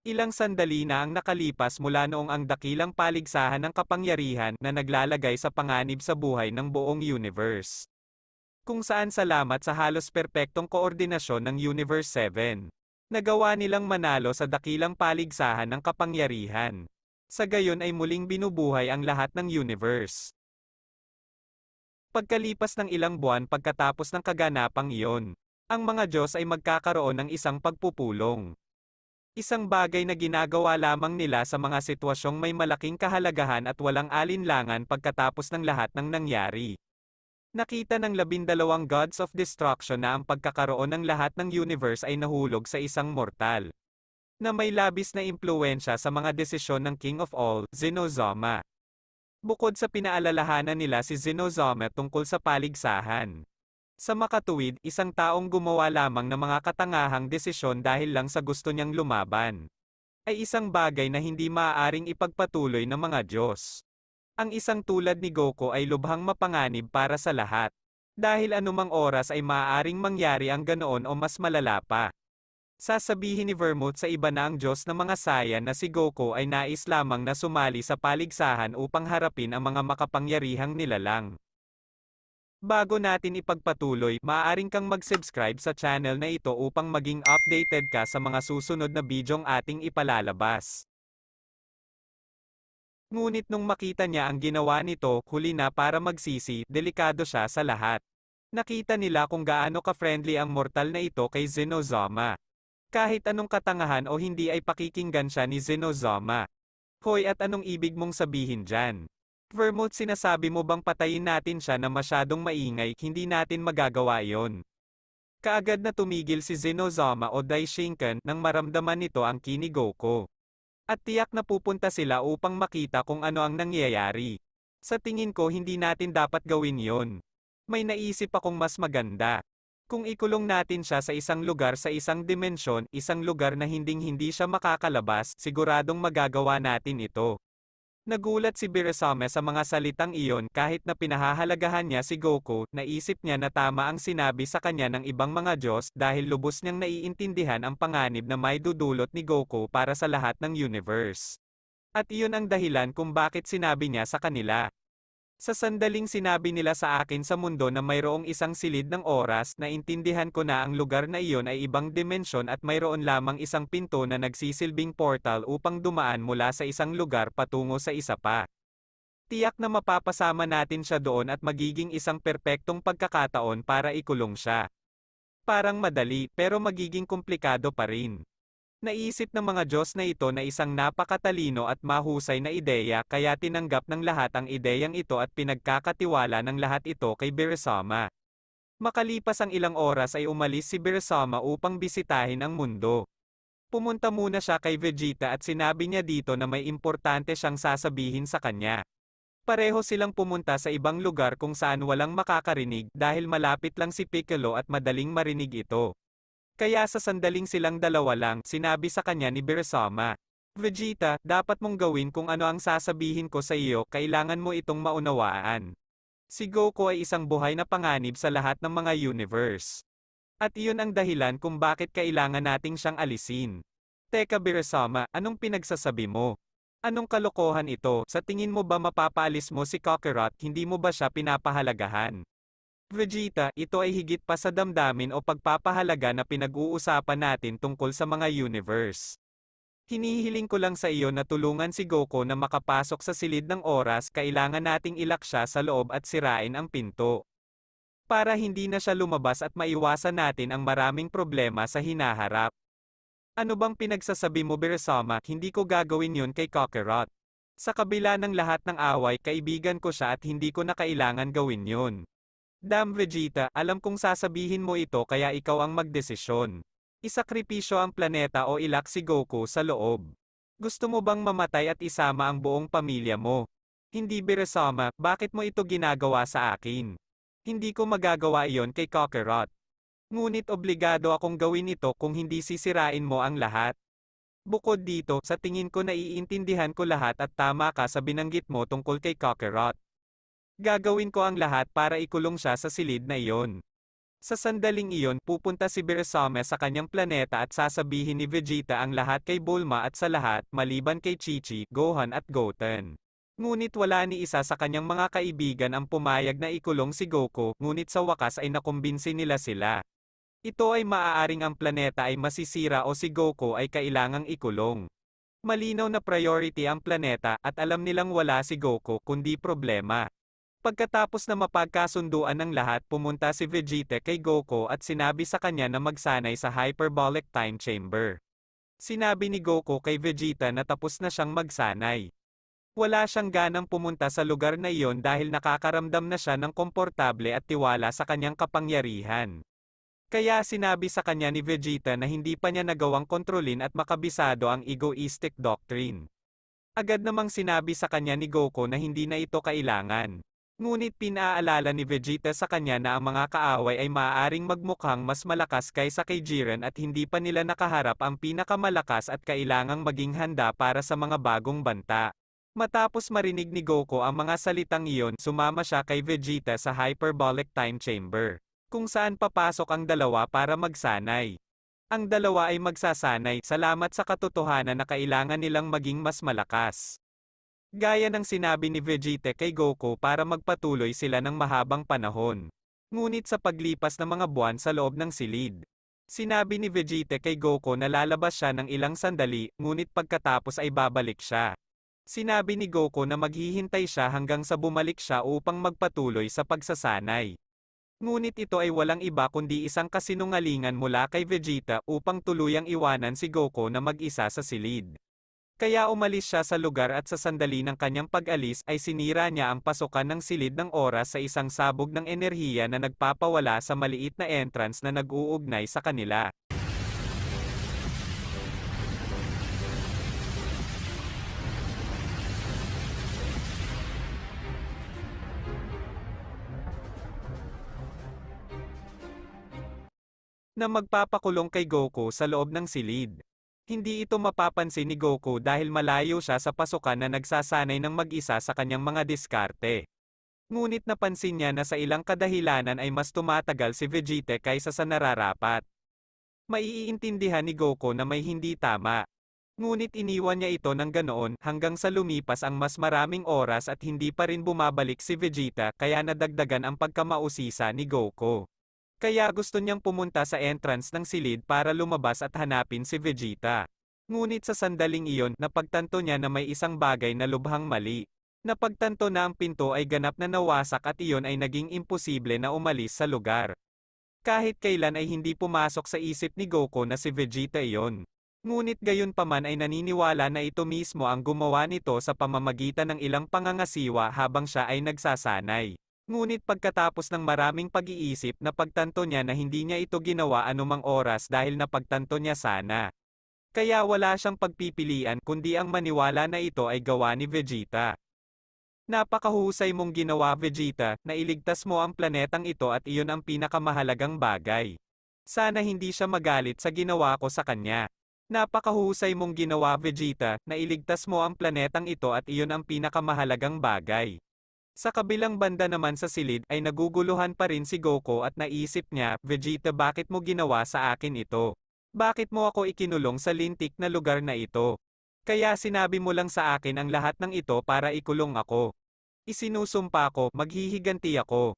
Ilang sandali na ang nakalipas mula noong ang dakilang paligsahan ng kapangyarihan na naglalagay sa panganib sa buhay ng buong universe. Kung saan salamat sa halos perpektong koordinasyon ng Universe 7, nagawa nilang manalo sa dakilang paligsahan ng kapangyarihan. Sa gayon ay muling binubuhay ang lahat ng universe. Pagkalipas ng ilang buwan pagkatapos ng kaganapang iyon, ang mga Diyos ay magkakaroon ng isang pagpupulong. Isang bagay na ginagawa lamang nila sa mga sitwasyong may malaking kahalagahan at walang alinlangan pagkatapos ng lahat ng nangyari. Nakita ng 12 gods of destruction na ang pagkakaroon ng lahat ng universe ay nahulog sa isang mortal, na may labis na impluwensya sa mga desisyon ng King of All, Zenozama. Bukod sa pinaalalahanan nila si Zenozama tungkol sa paligsahan. Sa makatuwid, isang taong gumawa lamang ng mga katangahang desisyon dahil lang sa gusto niyang lumaban, ay isang bagay na hindi maaaring ipagpatuloy ng mga Diyos. Ang isang tulad ni Goku ay lubhang mapanganib para sa lahat. Dahil anumang oras ay maaaring mangyari ang ganoon o mas malala pa. Sasabihin ni Vermouth sa iba na ang Diyos ng mga Saiyan na si Goku ay nais lamang na sumali sa paligsahan upang harapin ang mga makapangyarihang nilalang. Bago natin ipagpatuloy, maaaring kang mag-subscribe sa channel na ito upang maging updated ka sa mga susunod na bidyong ating ipalalabas. Ngunit nung makita niya ang ginawa nito, huli na para magsisi, delikado siya sa lahat. Nakita nila kung gaano ka-friendly ang mortal na ito kay Zenozama. Kahit anong katangahan o hindi ay pakikinggan siya ni Zenozama. Hoy, at anong ibig mong sabihin dyan? Vermouth, sinasabi mo bang patayin natin siya na masyadong maingay, hindi natin magagawa iyon? Kaagad na tumigil si Zenozama o Daishinkan nang maramdaman nito ang ki ni Goku. At tiyak na pupunta sila upang makita kung ano ang nangyayari. Sa tingin ko hindi natin dapat gawin yon. May naisip akong mas maganda. Kung ikulong natin siya sa isang lugar sa isang dimensyon, isang lugar na hinding-hindi siya makakalabas, siguradong magagawa natin ito. Nagulat si Beerusama sa mga salitang iyon kahit na pinahahalagahan niya si Goku, naisip niya na tama ang sinabi sa kanya ng ibang mga Diyos dahil lubos niyang naiintindihan ang panganib na may dudulot ni Goku para sa lahat ng universe. At iyon ang dahilan kung bakit sinabi niya sa kanila. Sa sandaling sinabi nila sa akin sa mundo na mayroong isang silid ng oras, naintindihan ko na ang lugar na iyon ay ibang dimensyon at mayroon lamang isang pinto na nagsisilbing portal upang dumaan mula sa isang lugar patungo sa isa pa. Tiyak na mapapasama natin siya doon at magiging isang perpektong pagkakataon para ikulong siya. Parang madali, pero magiging komplikado pa rin. Naisip ng mga Diyos na ito na isang napakatalino at mahusay na ideya kaya tinanggap ng lahat ang ideyang ito at pinagkakatiwala ng lahat ito kay Beerusama. Makalipas ang ilang oras ay umalis si Beerusama upang bisitahin ang mundo. Pumunta muna siya kay Vegeta at sinabi niya dito na may importante siyang sasabihin sa kanya. Pareho silang pumunta sa ibang lugar kung saan walang makakarinig dahil malapit lang si Piccolo at madaling marinig ito. Kaya sa sandaling silang dalawa lang, sinabi sa kanya ni Beerusama, Vegeta, dapat mong gawin kung ano ang sasabihin ko sa iyo, kailangan mo itong maunawaan. Si Goku ay isang buhay na panganib sa lahat ng mga universe. At iyon ang dahilan kung bakit kailangan nating siyang alisin. Teka Beerusama, anong pinagsasabi mo? Anong kalokohan ito? Sa tingin mo ba mapapaalis mo si Kakarot, hindi mo ba siya pinapahalagahan? Vegeta, ito ay higit pa sa damdamin o pagpapahalaga na pinag-uusapan natin tungkol sa mga universe. Hinihiling ko lang sa iyo na tulungan si Goku na makapasok sa silid ng oras, kailangan nating ilak siya sa loob at sirain ang pinto. Para hindi na siya lumabas at maiwasan natin ang maraming problema sa hinaharap. Ano bang pinagsasabi mo Beerusama? Hindi ko gagawin yun kay Kakarot. Sa kabila ng lahat ng away, kaibigan ko siya at hindi ko na kailangan gawin yun. Damn Vegeta, alam kong sasabihin mo ito kaya ikaw ang magdesisyon. Isakripisyo ang planeta o ilak si Goku sa loob. Gusto mo bang mamatay at isama ang buong pamilya mo? Hindi Beerusama, bakit mo ito ginagawa sa akin? Hindi ko magagawa iyon kay Kakarot. Ngunit obligado akong gawin ito kung hindi sisirain mo ang lahat. Bukod dito, sa tingin ko naiintindihan ko lahat at tama ka sa binanggit mo tungkol kay Kakarot. Gagawin ko ang lahat para ikulong siya sa silid na iyon. Sa sandaling iyon pupunta si Beerusama sa kanyang planeta at sasabihin ni Vegeta ang lahat kay Bulma at sa lahat, maliban kay Chi-Chi, Gohan at Goten. Ngunit wala ni isa sa kanyang mga kaibigan ang pumayag na ikulong si Goku, ngunit sa wakas ay nakumbinsi nila sila. Ito ay maaaring ang planeta ay masisira o si Goku ay kailangang ikulong. Malinaw na priority ang planeta at alam nilang wala si Goku kundi problema. Pagkatapos na mapagkasunduan ng lahat pumunta si Vegeta kay Goku at sinabi sa kanya na magsanay sa Hyperbolic Time Chamber. Sinabi ni Goku kay Vegeta na tapos na siyang magsanay. Wala siyang ganang pumunta sa lugar na iyon dahil nakakaramdam na siya ng komportable at tiwala sa kanyang kapangyarihan. Kaya sinabi sa kanya ni Vegeta na hindi pa niya nagawang kontrolin at makabisado ang egoistic doctrine. Agad namang sinabi sa kanya ni Goku na hindi na ito kailangan. Ngunit pinaalala ni Vegeta sa kanya na ang mga kaaway ay maaaring magmukhang mas malakas kaysa kay Jiren at hindi pa nila nakaharap ang pinakamalakas at kailangang maging handa para sa mga bagong banta. Matapos marinig ni Goku ang mga salitang iyon, sumama siya kay Vegeta sa Hyperbolic Time Chamber, kung saan papasok ang dalawa para magsanay. Ang dalawa ay magsasanay, salamat sa katotohanan na kailangan nilang maging mas malakas. Gaya ng sinabi ni Vegeta kay Goku para magpatuloy sila ng mahabang panahon. Ngunit sa paglipas ng mga buwan sa loob ng silid, sinabi ni Vegeta kay Goku na lalabas siya ng ilang sandali, ngunit pagkatapos ay babalik siya. Sinabi ni Goku na maghihintay siya hanggang sa bumalik siya upang magpatuloy sa pagsasanay. Ngunit ito ay walang iba kundi isang kasinungalingan mula kay Vegeta upang tuluyang iwanan si Goku na mag-isa sa silid. Kaya umalis siya sa lugar at sa sandali ng kanyang pag-alis ay sinira niya ang pasukan ng silid ng oras sa isang sabog ng enerhiya na nagpapawala sa maliit na entrance na nag-uugnay sa kanila. Na magpapakulong kay Goku sa loob ng silid. Hindi ito mapapansin ni Goku dahil malayo siya sa pasukan na nagsasanay ng mag-isa sa kanyang mga diskarte. Ngunit napansin niya na sa ilang kadahilanan ay mas tumatagal si Vegeta kaysa sa nararapat. Maiintindihan ni Goku na may hindi tama. Ngunit iniwan niya ito ng ganoon hanggang sa lumipas ang mas maraming oras at hindi pa rin bumabalik si Vegeta kaya nadagdagan ang pagkamausisa ni Goku. Kaya gusto niyang pumunta sa entrance ng silid para lumabas at hanapin si Vegeta. Ngunit sa sandaling iyon, napagtanto niya na may isang bagay na lubhang mali. Napagtanto na ang pinto ay ganap na nawasak at iyon ay naging imposible na umalis sa lugar. Kahit kailan ay hindi pumasok sa isip ni Goku na si Vegeta iyon. Ngunit gayunpaman ay naniniwala na ito mismo ang gumawa nito sa pamamagitan ng ilang pangangasiwa habang siya ay nagsasanay. Ngunit pagkatapos ng maraming pag-iisip napagtanto niya na hindi niya ito ginawa anumang oras dahil napagtanto niya sana. Kaya wala siyang pagpipilian kundi ang maniwala na ito ay gawa ni Vegeta. Napakahusay mong ginawa Vegeta, na iligtas mo ang planetang ito at iyon ang pinakamahalagang bagay. Sana hindi siya magalit sa ginawa ko sa kanya. Napakahusay mong ginawa Vegeta, na iligtas mo ang planetang ito at iyon ang pinakamahalagang bagay. Sa kabilang banda naman sa silid ay naguguluhan pa rin si Goku at naisip niya, Vegeta bakit mo ginawa sa akin ito? Bakit mo ako ikinulong sa lintik na lugar na ito? Kaya sinabi mo lang sa akin ang lahat ng ito para ikulong ako. Isinusumpa ko, maghihiganti ako.